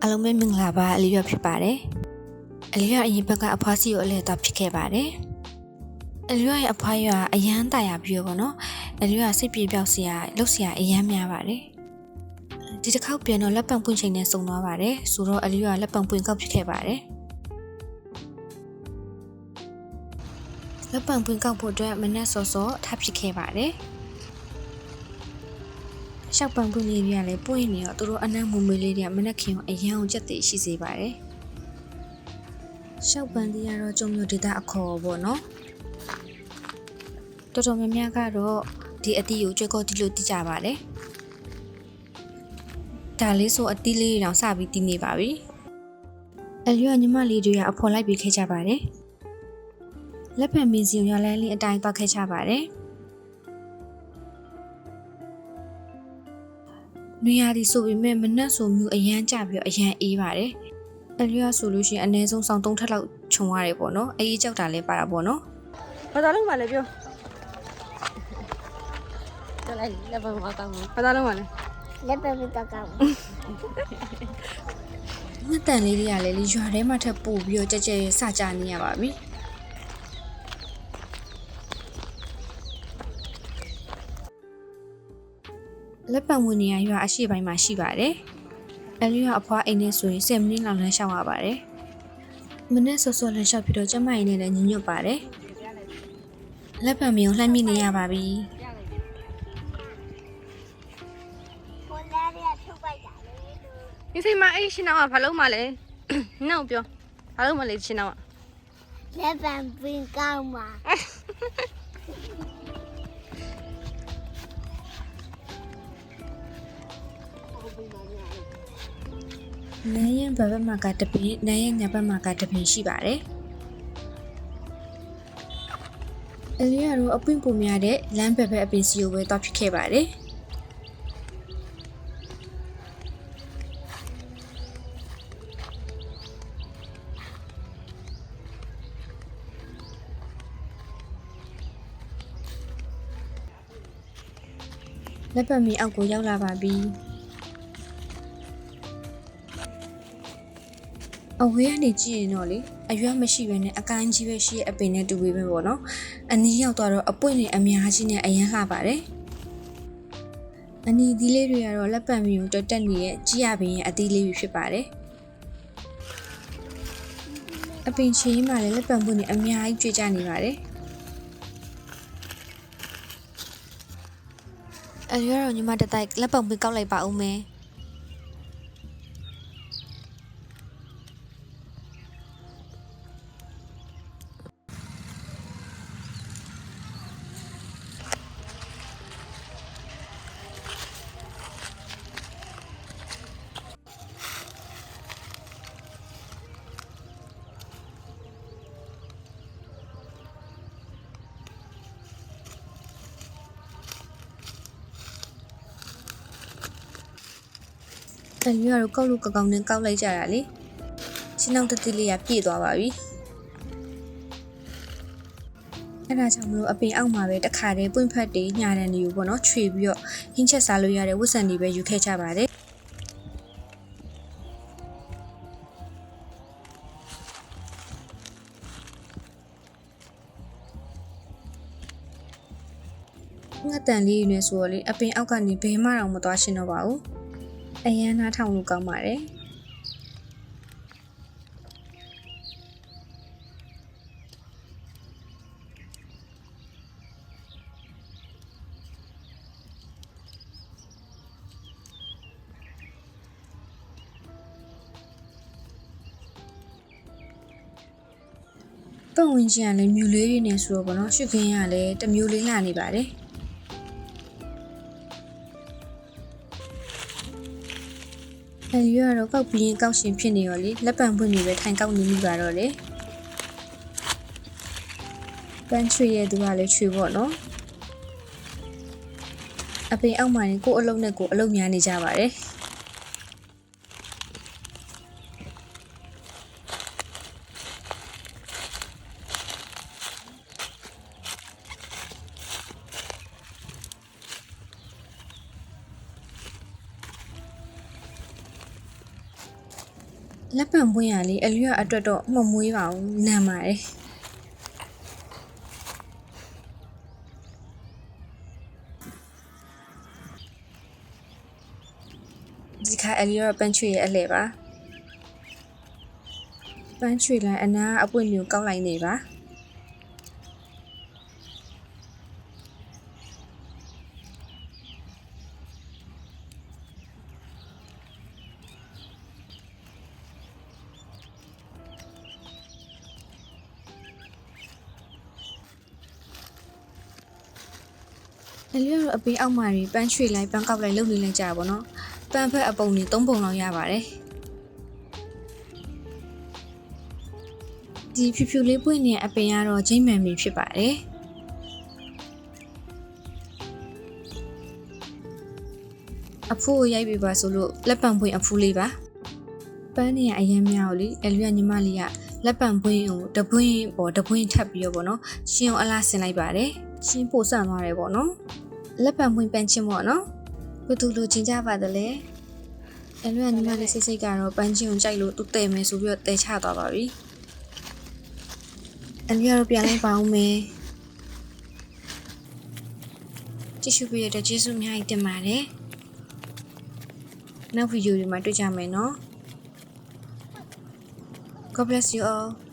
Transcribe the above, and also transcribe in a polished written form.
အားလုံးပဲမင်္ဂလာပါအလေးရဖြစ်ပါတယ်အလေးရအရင်ဘက်ကအဖွားစီကိုအလဲတော့ဖြစ်ခဲ့ပါတယ်အလေးရရဲ့အဖွားရအရန်တာရပြီးတော့ပေါ့နော်အလေးရစိတ်ပြေပြောက်စရာလှုပ်စရာအရန်များပါတယ်ဒီတစ်ခေါက်ပြန်တော့လက်ပံပွင့်ချိန်နဲ့စုံသွားပါတယ်ဆိုတော့အလေးရလက်ပံပွင့်ကောက်ဖြစ်ခဲ့ပါတယ်လက်ပံပွင့်ကောက်ဖို့အတွက်မနက်စောစောထားဖြစ်ခဲ့ပါတယ်ရှောက်ပံပွင့်လေးတွေကလည်းပွင့်နေတော့သူတို့အနံ့မူမေးလေးတွေကမနက်ခင်အရန်အောင်ကြက်တည်ရှိစေပါတယ်ရှောက်ပံလေးကတော့ကျုံမျိုးဒေတာအခေါ်ပေါ့နော်တော်တော်များများကတော့ဒီအတီးကိုကြွက်ကော့တီလို့တိကြပါတယ်ဒါလေးဆိုအတီးလေးတွေတောင်စပြီးတီးနေပါပြီအလျော့ညီမလေးတွေကအဖော်လိုက်ပြီးခဲ့ကြပါတယ်လက်ဖက်မင်းစီကိုရလန်းလေးအတိုင်းသွားခဲ့ကြပါတယ်နေရာဒီဆိုပေမဲ့မနှက်ဆိုမျိုးအရန်ကြပြီးအရန်အေးပါတယ်အလျော့ဆိုလို့ရှိရင်အနည်းဆုံးစောင်း3ထပ်လောက်ခြုံရတယ်ပေါ့နော်အေးကြောက်တာလည်းပါတာပေါ့နော်ဘာသာလုံးပါလဲပြော再来那边我讲， ဘာသာလုံးပါလဲ那边我讲。 ငှက်တန်လေးတွေကလည်းလေရွာထဲမှာထပ်ပို့ပြီးတော့ကြက်ကြက်စကြနေရပါပြီလက်ပံဝင်နေရရွာအရှိပိုင်းမှာရှိပါတယ်အလျော့အဖွားအိမ်နဲ့ဆိုရင်10မိနစ်လောက်လမ်းလျှောက်ရပါတယ်မနေ့စောစောလမ်းလျှောက်ပြီးတော့ကျမအိမ်နဲ့လည်းညညွတ်ပါတယ်လက်ပံမျိုးလှမ်းမိနေရပါပြီဒီစိမအဲ့ရှင်နောက်ကဘာလုံးမလဲနောက်ပြောဘာလုံးမလဲရှင်နောက်က 那边不讲嘛。 နိုင်ရင်ဘက်မှာကတပင်းနိုင်ရင်ညဘက်မှာကတပင်းရှိပါတယ်အလျာတို့အပွင့်ပုံများတဲ့လမ်းဘက်အပင်စီကိုပဲတောက်ဖြစ်ခဲ့ပါတယ်လက်ပတ်မီအောက်ကိုရောက်လာပါပြီအဝေးကနေကြည့်ရင်တော့လေအရွက်မရှိဘဲနဲ့အကိုင်းကြီးပဲရှိရဲ့အပင်နဲ့တူပေပဲပေါ့နော်အနီးရောက်သွားတော့အပွင့်နဲ့အများကြီးနဲ့အရန်လှပါတယ်အနီးသီးလေးတွေကတော့လက်ပတ်မီကိုတွတ်တက်နေတဲ့ကြီးရပင်ရဲ့အသီးလေးတွေဖြစ်ပါတယ်အပင်ချီမှာလည်းလက်ပတ်ပွင့်နဲ့အများကြီးကြွေကြနေပါတယ်အရွယ်တော့ညီမတက်တိုက်လက်ပတ်ပွင့်ကောက်လိုက်ပါဦးမယ်အလျော်တော့ကောက်လို့ကောက်နဲ့ကောက်လိုက်ကြတာလေချင်းနောက်တတိလေးကပြည့်သွားပါပြီအဲ့ဒါကြောင့်မလို့အပင်အောက်မှာပဲတခါတည်းပွင့်ဖက်တွေညာတန်တွေကိုပေါ့နော်ခြွေပြီးတော့ဟင်းချက်စားလို့ရတဲ့ဝတ်ဆန်တွေပဲယူခဲ့ကြပါတယ်ငှက်တန်လေးနဲ့ဆိုတော့လေအပင်အောက်ကနေဘယ်မှတော့မသွားရှင်းတော့ပါဘူးအရန်နားထောင်လို့ကောင်းပါတယ်ပတ်ဝန်းကျင်ကလည်းမြူလေးတွေနဲ့ဆိုတော့ဗောနော်ရှုခင်းရလည်းတစ်မျိုးလေးလှနေပါတယ်အလျော်တော့ကောက်ပြီးရင်ကောက်ရှင်ဖြစ်နေရောလေလက်ပံပွင့်နေပဲထိုင်ကောက်နေမိပါတော့လေပန်းချွေရဲ့သူကလည်းချွေပေါ့နော်အပင်အောက်မှာကိုအလုံးနဲ့ကိုအလုံးများနေကြပါတယ် လက်ပံပွင့်ရလေအလျော့အတွက်တော့မမွေးပါဘူးနံပါတယ်ဒီခါအလျော့ပန်းချွေရဲ့အလှပါပန်းချွေလိုက်အနာအပွင့်မျိုးကောက်လိုက်နေပါအလျော့အပေးအောက်မှာတွေပန်းချွေလိုက်ပန်းကောက်လိုက်လုပ်နေလိုက်ကြပါဘောနော်ပန်းဖက်အပုံတွေ3ပုံလောက်ရပါတယ်ဒီဖြူဖြူလေးပွင့်နေတဲ့အပင်ကတော့ဂျိမ့်မှန်ပြီဖြစ်ပါတယ်အဖိုးကိုရိုက်ပေးပါဆိုလို့လက်ပံပွင့်အဖူးလေးပါပန်းနေရအရင်များကိုလေအလျော့ညီမလေးကလက်ပံပွင့်ကိုတပွင့်ပေါ်တပွင့်ထပ်ပြီးတော့ပေါ့နော်ရှင်းအောင်အလားဆင်လိုက်ပါတယ်ရှင်းပို့ဆန့်သွားတယ်ပေါ့နော်လက်ပံပွင့်ပန်းချင်းပေါ့နော်ဘယ်သူလိုချင်ကြပါသလဲအလျော့ညီမလေးစိတ်ကတော့ပန်းချင်းကိုကြိုက်လို့သူ့တဲမယ်ဆိုပြီးတော့တဲချသွားပါပြီအလျော့တော့ပြန်လိုက်ပါဦးမယ်ကြည့်ရှုပေးရတဲ့ကျေးဇူးအများကြီးတင်ပါတယ်နောက်ဗီဒီယိုတွေမှာတွေ့ကြမယ်နော်God bless you all